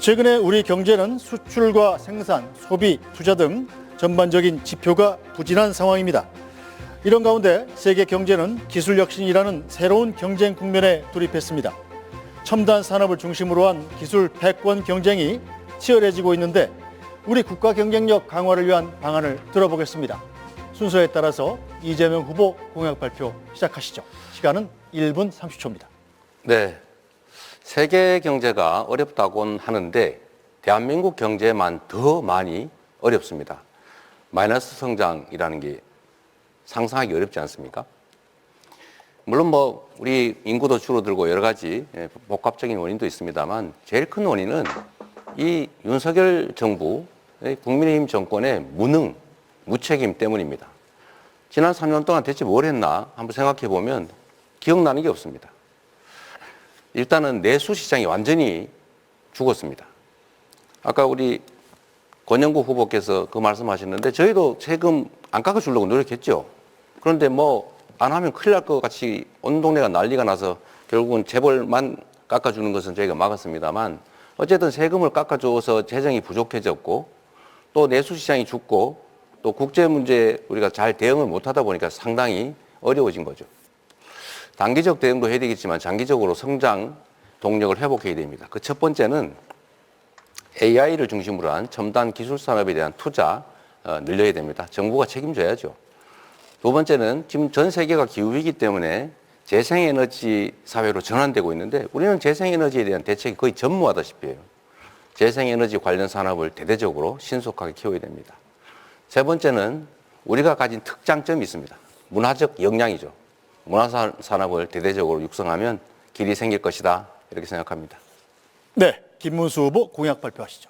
최근에 우리 경제는 수출과 생산, 소비, 투자 등 전반적인 지표가 부진한 상황입니다. 이런 가운데 세계 경제는 기술 혁신이라는 새로운 경쟁 국면에 돌입했습니다. 첨단 산업을 중심으로 한 기술 패권 경쟁이 치열해지고 있는데 우리 국가 경쟁력 강화를 위한 방안을 들어보겠습니다. 순서에 따라서 이재명 후보 공약 발표 시작하시죠. 시간은 1분 30초입니다. 네, 세계 경제가 어렵다고는 하는데 대한민국 경제만 더 많이 어렵습니다. 마이너스 성장이라는 게 상상하기 어렵지 않습니까? 물론 우리 인구도 줄어들고 여러 가지 복합적인 원인도 있습니다만 제일 큰 원인은 이 윤석열 정부, 국민의힘 정권의 무능, 무책임 때문입니다. 지난 3년 동안 대체 뭘 했나 한번 생각해 보면 기억나는 게 없습니다. 일단은 내수 시장이 완전히 죽었습니다. 아까 우리 권영국 후보께서 그 말씀하셨는데 저희도 세금 안 깎아주려고 노력했죠. 그런데 안 하면 큰일 날 것 같이 온 동네가 난리가 나서 결국은 재벌만 깎아주는 것은 저희가 막았습니다만 어쨌든 세금을 깎아줘서 재정이 부족해졌고 또 내수 시장이 죽고 또 국제 문제 우리가 잘 대응을 못하다 보니까 상당히 어려워진 거죠. 단기적 대응도 해야 되겠지만 장기적으로 성장 동력을 회복해야 됩니다. 그 첫 번째는 AI를 중심으로 한 첨단 기술 산업에 대한 투자 늘려야 됩니다. 정부가 책임져야죠. 두 번째는 지금 전 세계가 기후위기 때문에 재생에너지 사회로 전환되고 있는데 우리는 재생에너지에 대한 대책이 거의 전무하다시피 해요. 재생에너지 관련 산업을 대대적으로 신속하게 키워야 됩니다. 세 번째는 우리가 가진 특장점이 있습니다. 문화적 역량이죠. 문화산업을 대대적으로 육성하면 길이 생길 것이다 이렇게 생각합니다. 네, 김문수 후보 공약 발표하시죠.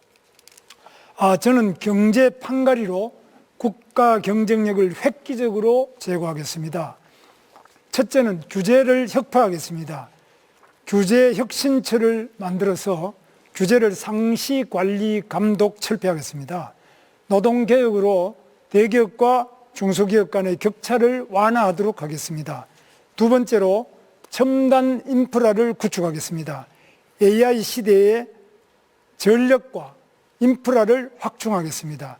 저는 경제 판가리로 국가 경쟁력을 획기적으로 제고하겠습니다. 첫째는 규제를 혁파하겠습니다. 규제 혁신처를 만들어서 규제를 상시 관리 감독 철폐하겠습니다. 노동개혁으로 대기업과 중소기업 간의 격차를 완화하도록 하겠습니다. 두 번째로 첨단 인프라를 구축하겠습니다. AI 시대에 전력과 인프라를 확충하겠습니다.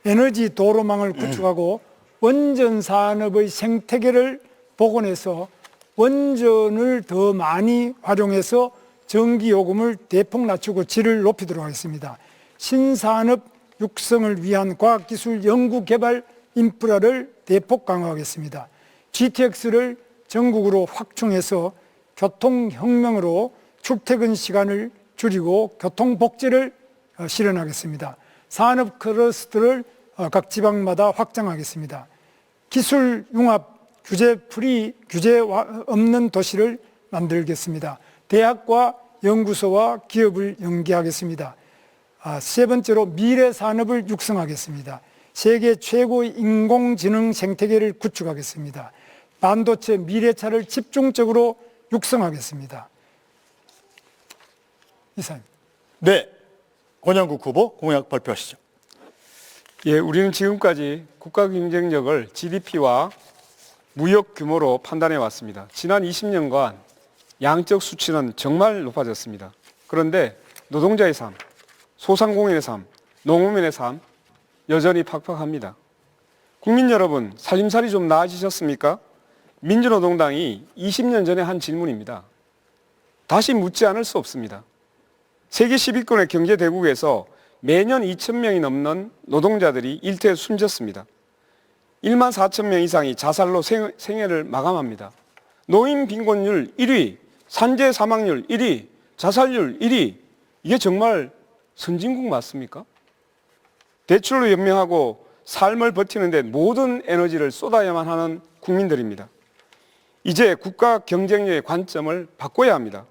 에너지 도로망을 구축하고 원전 산업의 생태계를 복원해서 원전을 더 많이 활용해서 전기요금을 대폭 낮추고 질을 높이도록 하겠습니다. 신산업 육성을 위한 과학기술 연구개발 인프라를 대폭 강화하겠습니다. GTX를 전국으로 확충해서 교통혁명으로 출퇴근 시간을 줄이고 교통복지를 실현하겠습니다. 산업 클러스터를 각 지방마다 확장하겠습니다. 기술 융합, 규제 프리, 규제 없는 도시를 만들겠습니다. 대학과 연구소와 기업을 연계하겠습니다. 세 번째로 미래 산업을 육성하겠습니다. 세계 최고의 인공지능 생태계를 구축하겠습니다. 반도체 미래차를 집중적으로 육성하겠습니다. 이상입니다. 네, 권영국 후보 공약 발표하시죠. 우리는 지금까지 국가 경쟁력을 GDP와 무역 규모로 판단해 왔습니다. 지난 20년간 양적 수치는 정말 높아졌습니다. 그런데 노동자의 삶, 소상공인의 삶, 농어민의 삶 여전히 팍팍합니다. 국민 여러분, 살림살이 좀 나아지셨습니까? 민주노동당이 20년 전에 한 질문입니다. 다시 묻지 않을 수 없습니다. 세계 10위권의 경제대국에서 매년 2,000명이 넘는 노동자들이 일터에 숨졌습니다. 1만 4천 명 이상이 자살로 생애를 마감합니다. 노인 빈곤율 1위, 산재 사망률 1위, 자살률 1위. 이게 정말 선진국 맞습니까? 대출로 연명하고 삶을 버티는 데 모든 에너지를 쏟아야만 하는 국민들입니다. 이제 국가 경쟁력의 관점을 바꿔야 합니다.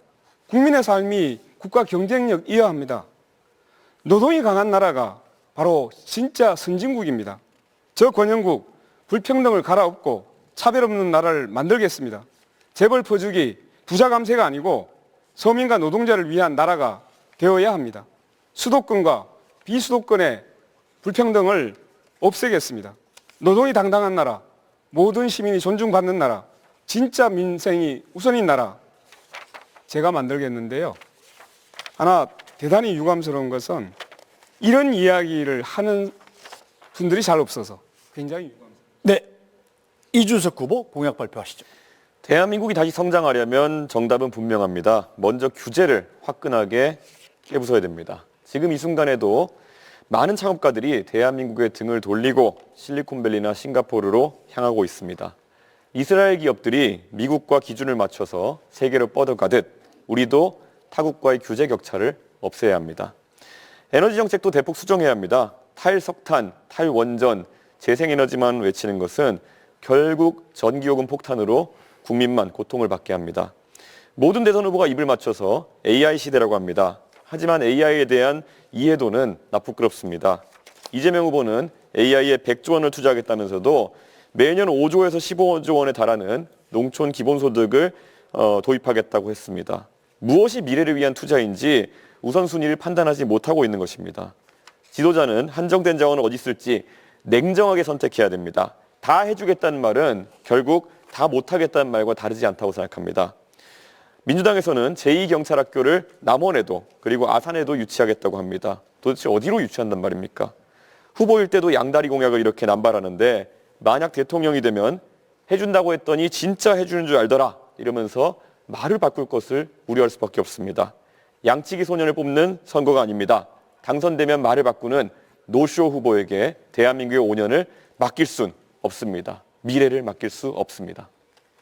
국민의 삶이 국가 경쟁력이어야 합니다. 노동이 강한 나라가 바로 진짜 선진국입니다. 저 권영국 불평등을 갈아엎고 차별 없는 나라를 만들겠습니다. 재벌 퍼주기, 부자 감세가 아니고 서민과 노동자를 위한 나라가 되어야 합니다. 수도권과 비수도권의 불평등을 없애겠습니다. 노동이 당당한 나라, 모든 시민이 존중받는 나라, 진짜 민생이 우선인 나라 제가 만들겠는데요. 하나 대단히 유감스러운 것은 이런 이야기를 하는 분들이 잘 없어서 굉장히 유감스럽습니다. 네, 이준석 후보 공약 발표하시죠. 대한민국이 다시 성장하려면 정답은 분명합니다. 먼저 규제를 화끈하게 깨부숴야 됩니다. 지금 이 순간에도 많은 창업가들이 대한민국의 등을 돌리고 실리콘밸리나 싱가포르로 향하고 있습니다. 이스라엘 기업들이 미국과 기준을 맞춰서 세계로 뻗어가듯 우리도 타국과의 규제 격차를 없애야 합니다. 에너지 정책도 대폭 수정해야 합니다. 탈석탄, 탈원전, 재생에너지만 외치는 것은 결국 전기요금 폭탄으로 국민만 고통을 받게 합니다. 모든 대선 후보가 입을 맞춰서 AI 시대라고 합니다. 하지만 AI에 대한 이해도는 나쁘끄럽습니다. 이재명 후보는 AI에 100조 원을 투자하겠다면서도 매년 5조에서 15조 원에 달하는 농촌 기본소득을 도입하겠다고 했습니다. 무엇이 미래를 위한 투자인지 우선순위를 판단하지 못하고 있는 것입니다. 지도자는 한정된 자원을 어디 쓸지 냉정하게 선택해야 됩니다. 다 해주겠다는 말은 결국 다 못하겠다는 말과 다르지 않다고 생각합니다. 민주당에서는 제2경찰학교를 남원에도 그리고 아산에도 유치하겠다고 합니다. 도대체 어디로 유치한단 말입니까? 후보일 때도 양다리 공약을 이렇게 남발하는데 만약 대통령이 되면 해준다고 했더니 진짜 해주는 줄 알더라 이러면서 말을 바꿀 것을 우려할 수밖에 없습니다. 양치기 소년을 뽑는 선거가 아닙니다. 당선되면 말을 바꾸는 노쇼 후보에게 대한민국의 5년을 맡길 순 없습니다. 미래를 맡길 수 없습니다.